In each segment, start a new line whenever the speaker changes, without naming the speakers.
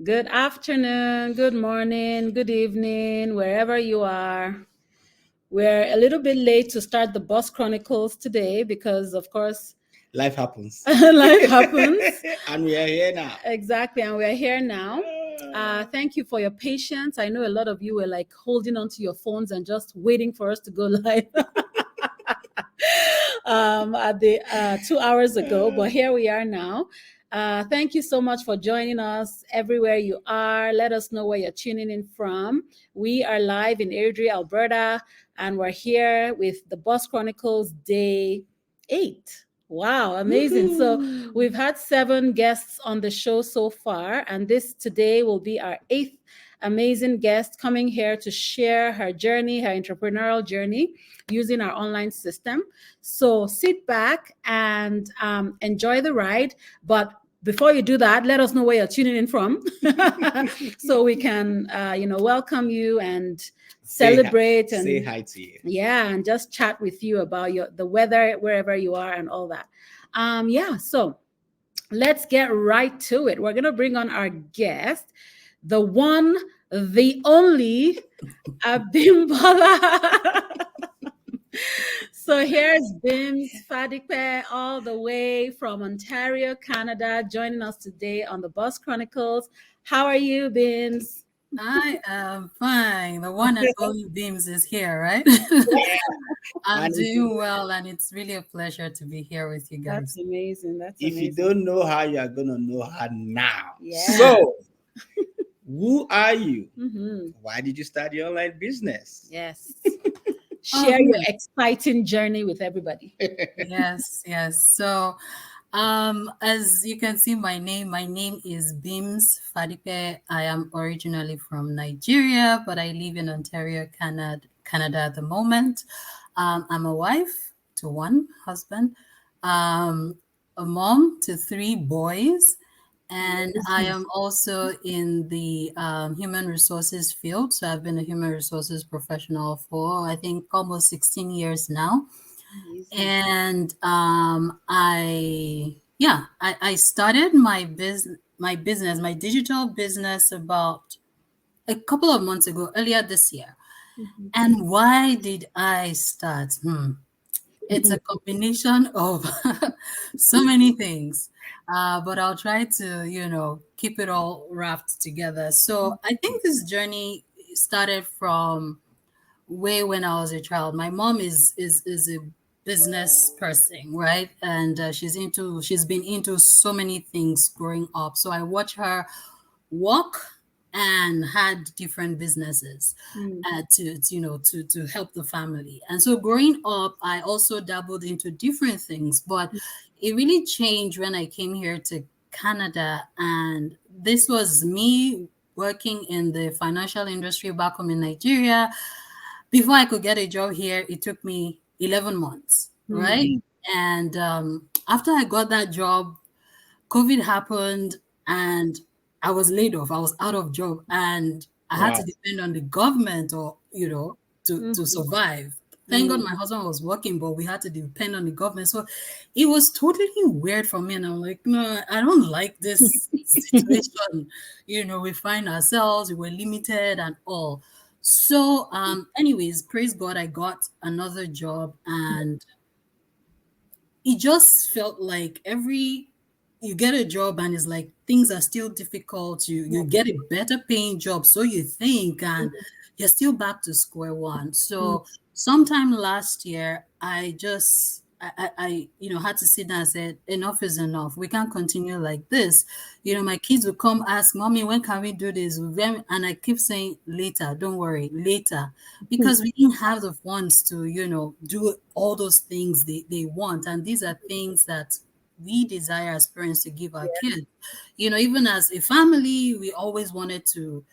Good afternoon, good morning, good evening, wherever you are. We're a little bit late to start the Boss Chronicles today because, of course,
Life happens.
life happens.
And we are here now.
Exactly, and we're here now. Thank you for your patience. I know a lot of you were like holding onto your phones and just waiting for us to go live at the 2 hours ago, but here we are now. Thank you so much for joining us everywhere you are. Let us know where you're tuning in from. We are live in Airdrie, Alberta, and we're here with the Boss Chronicles Day 8. Wow, amazing. So we've had 7 guests on the show so far, and this today will be our 8th amazing guest coming here to share her journey, her entrepreneurial journey using our online system. So sit back and enjoy the ride. But before you do that, let us know where you're tuning in from so we can, welcome you and celebrate and
say hi to you.
Yeah, and just chat with you about the weather wherever you are and all that. So let's get right to it. We're gonna bring on our guest, the one, the only Abimbola. So here's Bimz Fadipe all the way from Ontario, Canada, joining us today on the Boss Chronicles. How are you, Bimz?
I am fine. The one and only Bimz is here, right? I'm
And
doing well, and it's really a pleasure to be here with you guys.
That's amazing. That's
if
amazing.
you don't know her, you are gonna know her now.
Yeah.
So, who are you?
Mm-hmm.
Why did you start your online business?
Yes. Share your exciting journey with everybody.
Yes. So, as you can see, my name is Bimz Fadipe. I am originally from Nigeria, but I live in Ontario, Canada at the moment. I'm a wife to one husband, a mom to 3 boys, and I am also in the human resources field. So I've been a human resources professional for, I think, almost 16 years now. And I started my digital business about a couple of months ago, earlier this year.
Mm-hmm.
And why did I start? It's a combination of so many things, but I'll try to keep it all wrapped together. So I think this journey started from way when I was a child. My mom is a business person, right? And she's been into so many things growing up. So I watch her work and had different businesses to help the family. And so growing up, I also dabbled into different things, but it really changed when I came here to Canada. And this was me working in the financial industry back home in Nigeria. Before I could get a job here, it took me 11 months, right? And after I got that job, COVID happened and I was laid off. I was out of job and I had to depend on the government to survive. Thank God my husband was working, but we had to depend on the government. So it was totally weird for me. And I'm like, no, I don't like this situation. We find ourselves, we were limited and all. So anyways, praise God, I got another job, and it just felt like you get a job and it's like things are still difficult. You get a better paying job, so you think, and you're still back to square one. So sometime last year, I had to sit down and said, enough is enough. We can't continue like this. My kids will come ask, Mommy, when can we do this? And I keep saying, later, don't worry, later. Because we didn't have the funds to, do all those things they want. And these are things that we desire as parents to give our kids. Even as a family, we always wanted to,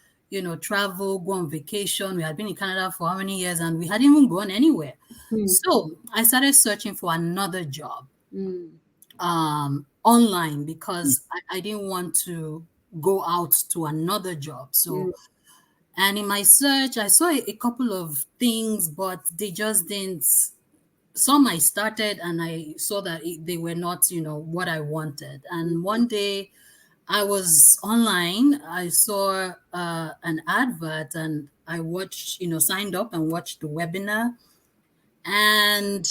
travel, go on vacation. We had been in Canada for how many years and we hadn't even gone anywhere. So I started searching for another job online because I didn't want to go out to another job. So, and in my search, I saw a couple of things, but they just didn't. Some I started and I saw that they were not, what I wanted. And one day I was online. I saw an advert, and I watched, signed up and watched the webinar. And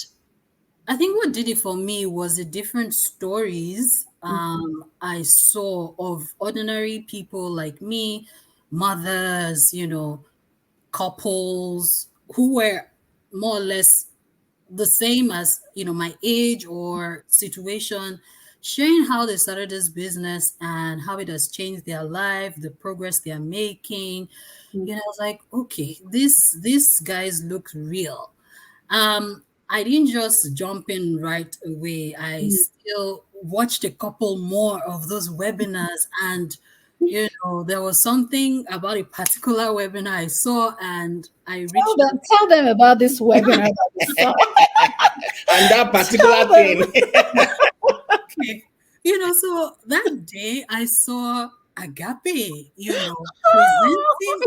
I think what did it for me was the different stories I saw of ordinary people like me, mothers, couples who were more or less the same as my age or situation, sharing how they started this business and how it has changed their life, the progress they are making. I was like, okay, these guys look real. I didn't just jump in right away. I still watched a couple more of those webinars, and there was something about a particular webinar I saw, and I reached out.
Tell them about this webinar that we saw.
And that particular
Tell them.
thing.
Okay. So that day I saw Agape, presenting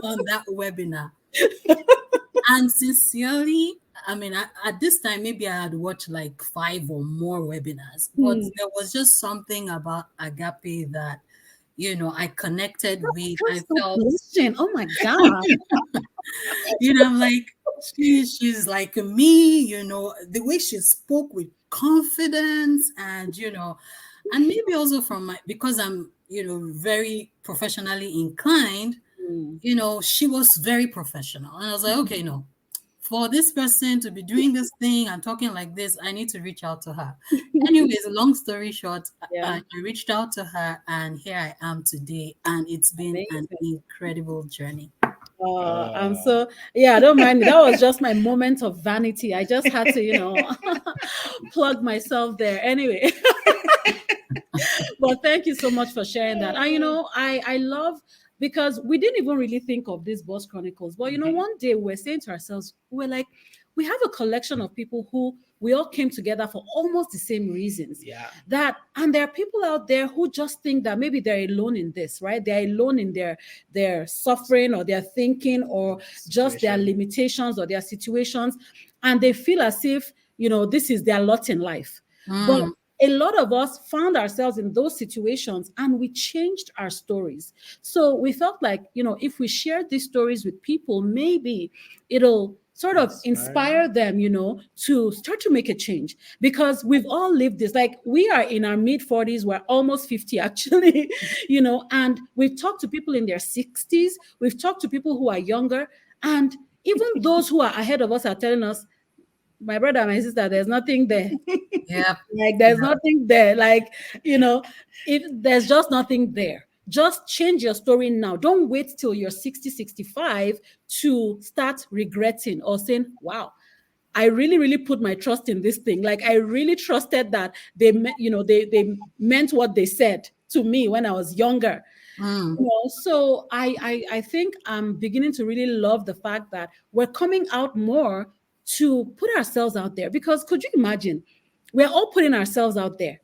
on that webinar. And sincerely, I mean, at this time, maybe I had watched like 5 or more webinars, but there was just something about Agape that, I connected with. I
That's so
felt,
blushing. Oh my God.
I'm like, she's like me, the way she spoke with confidence, and maybe also from because I'm, very professionally inclined, she was very professional. And I was like, okay, no, for this person to be doing this thing and talking like this, I need to reach out to her. Anyways, long story short, I reached out to her, and here I am today. And it's been an incredible journey.
I'm so, I don't mind. That was just my moment of vanity. I just had to, plug myself there. Anyway, but thank you so much for sharing that. And I love, because we didn't even really think of this Boss Chronicles. But one day we were saying to ourselves, we were like, we have a collection of people who we all came together for almost the same reasons.
Yeah.
And there are people out there who just think that maybe they're alone in this, right? They're alone in their suffering or their thinking or just their limitations or their situations. And they feel as if, this is their lot in life. But a lot of us found ourselves in those situations, and we changed our stories. So we felt like, if we share these stories with people, maybe it'll sort of inspire them, to start to make a change, because we've all lived this. Like, we are in our mid 40s, we're almost 50 actually, and we've talked to people in their 60s, we've talked to people who are younger, and even those who are ahead of us are telling us, my brother, my sister, there's nothing there.
Yeah.
Like, there's nothing there. Like, if there's just nothing there. Just change your story now. Don't wait till you're 60, 65 to start regretting or saying, wow, I really, really put my trust in this thing. Like, I really trusted that they meant what they said to me when I was younger. So I think I'm beginning to really love the fact that we're coming out more to put ourselves out there. Because could you imagine, we're all putting ourselves out there,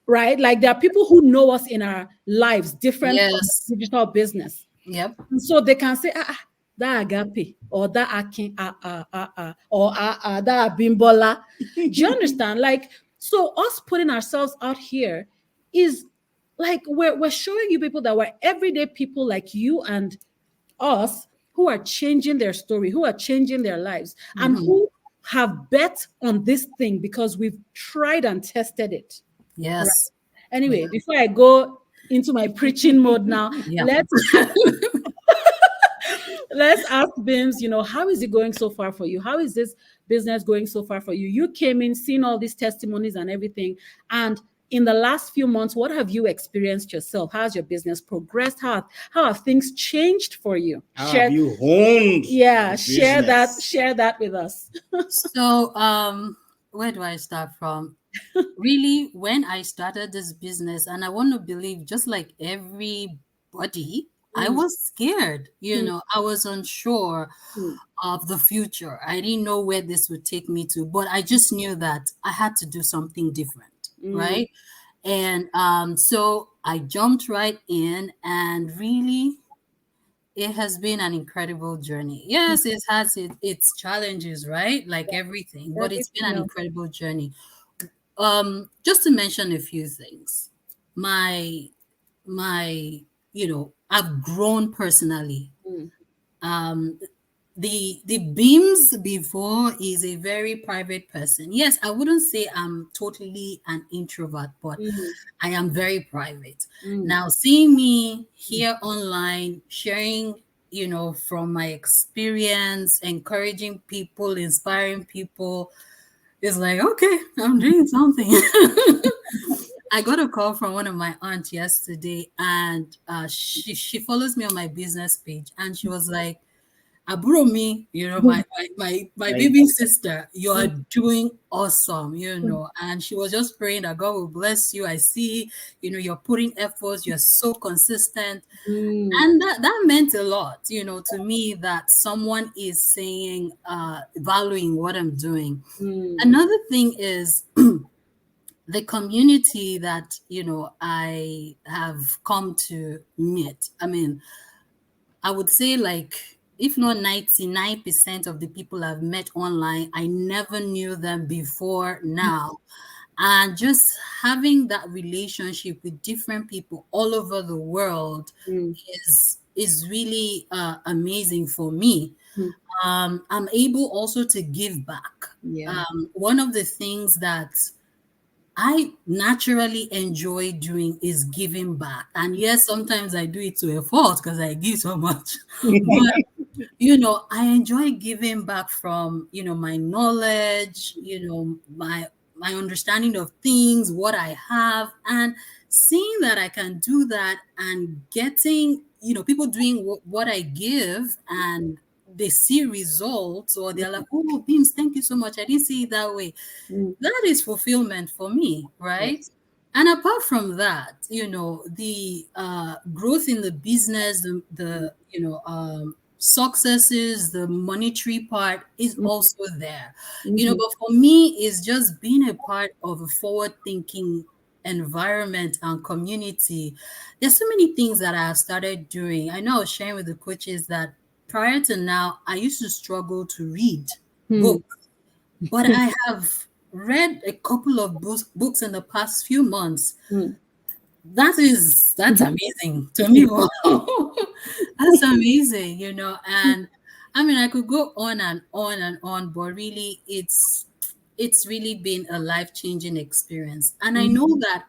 right? Like, there are people who know us in our lives different from digital business.
Yep.
And so they can say, that Agape, or that Akin, or that Bimbola. Do you understand? Like, so us putting ourselves out here is like, we're showing you people that we're everyday people like you and us, who are changing their story, who are changing their lives, and who have bet on this thing because we've tried and tested it.
Yes.
Right? Anyway, before I go into my preaching mode now, let's ask Bimz, how is it going so far for you? How is this business going so far for you? You came in, seeing all these testimonies and everything, and in the last few months, what have you experienced yourself? How has your business progressed? How have things changed for you?
How have you honed?
Yeah, share that with us.
So, where do I start from? Really, when I started this business, and I want to believe, just like everybody, I was scared. I was unsure of the future. I didn't know where this would take me to, but I just knew that I had to do something different, right? And so I jumped right in, and really, it has been an incredible journey. Yes, it has its challenges, right? Like everything, but it's been an incredible journey. Just to mention a few things, my my, I've grown personally.
Mm.
Um, the Beams before is a very private person. Yes, I wouldn't say I'm totally an introvert, but
Mm.
I am very private.
Mm.
Now, seeing me here online, sharing, from my experience, encouraging people, inspiring people, is like, okay, I'm doing something. I got a call from one of my aunts yesterday, and she follows me on my business page, and she was like, "Aburo me, my
Right.
baby sister, you are
Mm.
doing awesome,
Mm.
And she was just praying that God will bless you. I see, you're putting efforts, you're so consistent,
Mm.
and that meant a lot, to me, that someone is saying, valuing what I'm doing.
Mm.
Another thing is the community that I have come to meet. I mean, I would say, like, if not 99% of the people I've met online, I never knew them before now. And just having that relationship with different people all over the world
Mm.
is really amazing for me.
Mm.
I'm able also to give back.
Yeah.
One of the things that I naturally enjoy doing is giving back. And yes, sometimes I do it to a fault because I give so much. But I enjoy giving back from, my knowledge, my understanding of things, what I have, and seeing that I can do that and getting, people doing what I give, and they see results, or they're like, "Oh, Beams, thank you so much. I didn't see it that way."
Mm.
That is fulfillment for me, right?
Yes.
And apart from that, the growth in the business, the successes, the monetary part is
Mm.
also there.
Mhm.
But for me, it's just being a part of a forward thinking environment and community. There's so many things that I have started doing. I know I was sharing with the coaches that prior to now, I used to struggle to read
Mm.
books, but I have read a couple of books in the past few months.
Mm.
That's amazing to me. That's amazing, and I mean, I could go on and on and on, but really it's really been a life-changing experience. And I know that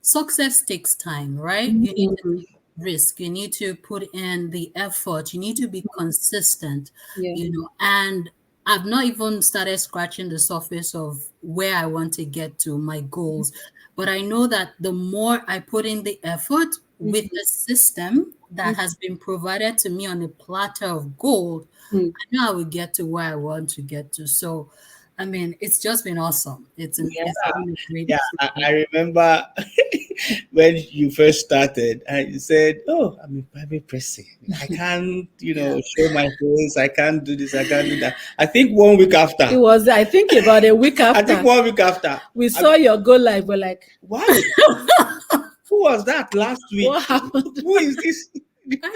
success takes time, right? You need to
Mhm.
take risk, you need to put in the effort, you need to be consistent,
Yeah.
and I've not even started scratching the surface of where I want to get to, my goals. But I know that the more I put in the effort with
Mhm.
the system that
Mhm.
has been provided to me on a platter of gold,
Mm.
I know I will get to where I want to get to. So, I mean, it's just been awesome.
Yeah.
It's been a great
Yeah,
experience.
I remember when you first started and you said, "Oh, I'm a private person. I can't,
Yeah.
show my face. I can't do this. I can't do that." I think 1 week
It
after,
was, I think, about a week
I think
after
1 week after,
we
I
saw your go live. We're like,
wow, who was that last week?
what happened?
Who is this?
I know,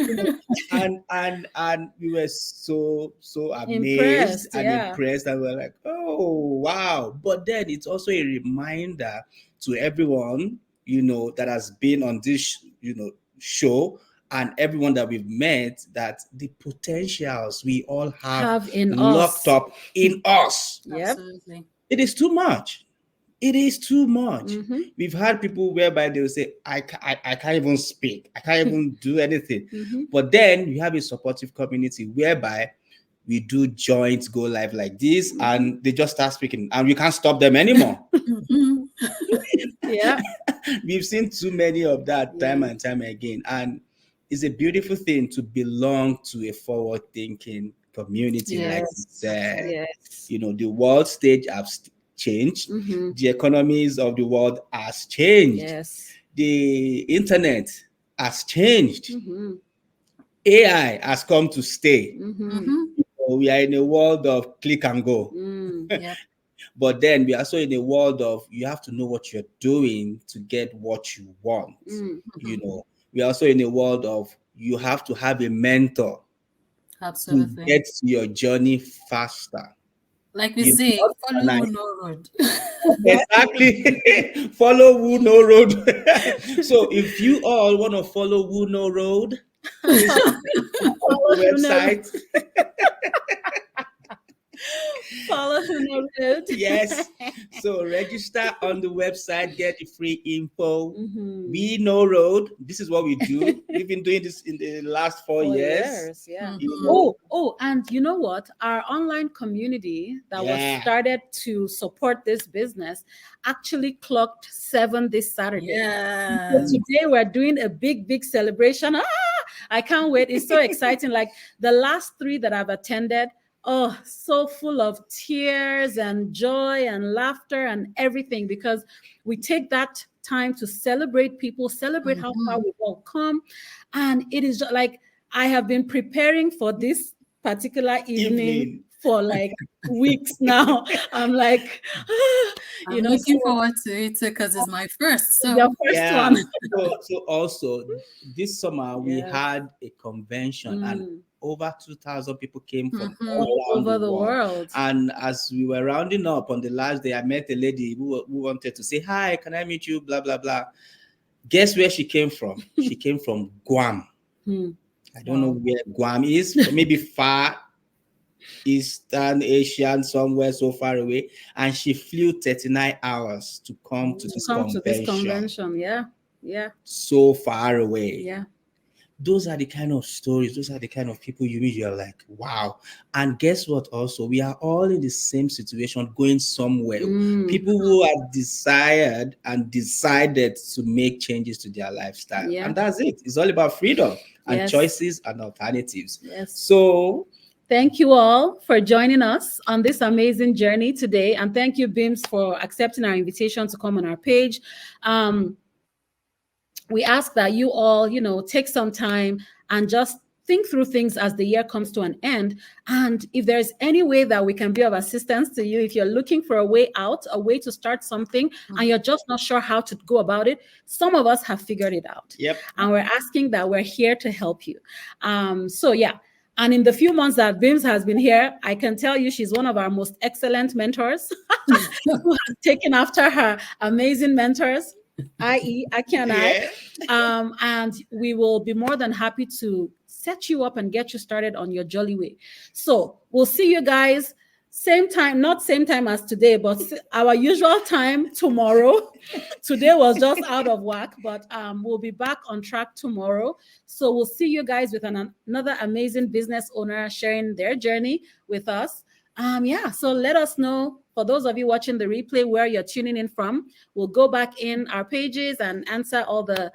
You know,
right?
and we were so amazed
Impressed.
and
Yeah.
impressed, and we're like, oh wow. But then it's also a reminder to everyone, that has been on this, show, and everyone that we've met, that the potentials we all have
Have in
locked
us.
up in us,
Yep.
Absolutely.
it is too much. It is too much.
Mm-hmm.
We've had people whereby they will say, I can't even speak. I can't even do anything.
Mm-hmm.
But then you have a supportive community whereby we do joint go live like this,
Mm-hmm.
and they just start speaking and we can't stop them anymore.
Mhm.
Yeah.
We've seen too many of that time
Yeah.
and time again. And it's a beautiful thing to belong to a forward thinking community, like you
Yes.
said.
Yes.
The world stage has changed,
Mm-hmm.
the economies of the world has changed,
Yes.
the internet has changed,
Mm-hmm.
AI has come to stay.
Mm-hmm.
Mhm.
So we are in a world of click and go.
Mm.
Yep.
But then we are also in a world of you have to know what you're doing to get what you want.
Mm.
Mhm.
We are also in a world of you have to have a mentor to
Absolutely.
get to your journey faster.
Like we
You
say,
know,
follow
and I
who no road.
exactly follow Woo No Road. So if you all want to follow Woo No Road, please on
Follow
the
Huna,
website.
follow Huna Road.
Yes. So register on the website, get the free info.
Mhm.
We know road. This is what we do. We've been doing this in the last 4 years.
Yeah.
You
Mhm.
know,
And you know what? Our online community that was
yeah.
started to support this business actually clocked 7 this Saturday. So
Yes.
today we're doing a big celebration. I can't wait. It's so exciting. Like the last 3 that I've attended, oh, so full of tears and joy and laughter and everything because we take that time to celebrate people, celebrate how far
Mhm.
we've all come. And it is just like I have been preparing for this particular evening
Evening.
for like weeks now. I'm like,
I'm
so
looking forward to it because it's my first.
the
So
first
Yeah.
one.
So also this summer we
Yes.
had a convention and
Mm.
over 2,000 people came from
mhm.
all
All
around
over
the
the
world.
world.
And as we were rounding up on the last day, I met a lady who wanted to say, "Hi, can I meet you?" Blah, blah, blah. Guess where she came from? She came from Guam.
Hmm.
I don't know
Wow.
where Guam is, maybe far Eastern Asian, somewhere so far away. And she flew 39 hours to come to
To
this
come to this
convention
convention. Yeah. Yeah.
so far away.
Yeah.
Those are the kind of stories, those are the kind of people you meet. You're like, wow. And guess what? Also, we are all in the same situation going somewhere.
Mm.
People who have desired and decided to make changes to their lifestyle.
Yeah.
And that's it. It's all about freedom and
Yes.
choices and alternatives.
Yes.
So,
Thank you all for joining us on this amazing journey today. And thank you, Bimz, for accepting our invitation to come on our page. We ask that you all, take some time and just think through things as the year comes to an end. And if there's any way that we can be of assistance to you, if you're looking for a way out, a way to start something, and you're just not sure how to go about it, some of us have figured it out.
yep.
And we're asking that we're here to help you. So yeah. And in the few months that Bimz has been here, I can tell you she's one of our most excellent mentors who has taken after her amazing mentors, i.e., Aki and I.
Yeah.
And we will be more than happy to set you up and get you started on your jolly way. So we'll see you guys same time, not same time as today, but our usual time tomorrow. Today was just out of whack, but we'll be back on track tomorrow. So we'll see you guys with another amazing business owner sharing their journey with us. Yeah, so let us know, for those of you watching the replay, where you're tuning in from. We'll go back in our pages and answer all the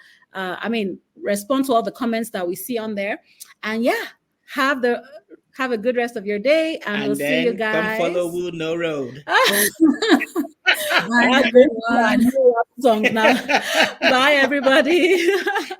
respond to all the comments that we see on there. And yeah, have a good rest of your day, and we'll
And
see you
then come follow
guys.
Woo No Road.
Bye,
That's a
everyone.
new song now. Bye, everybody.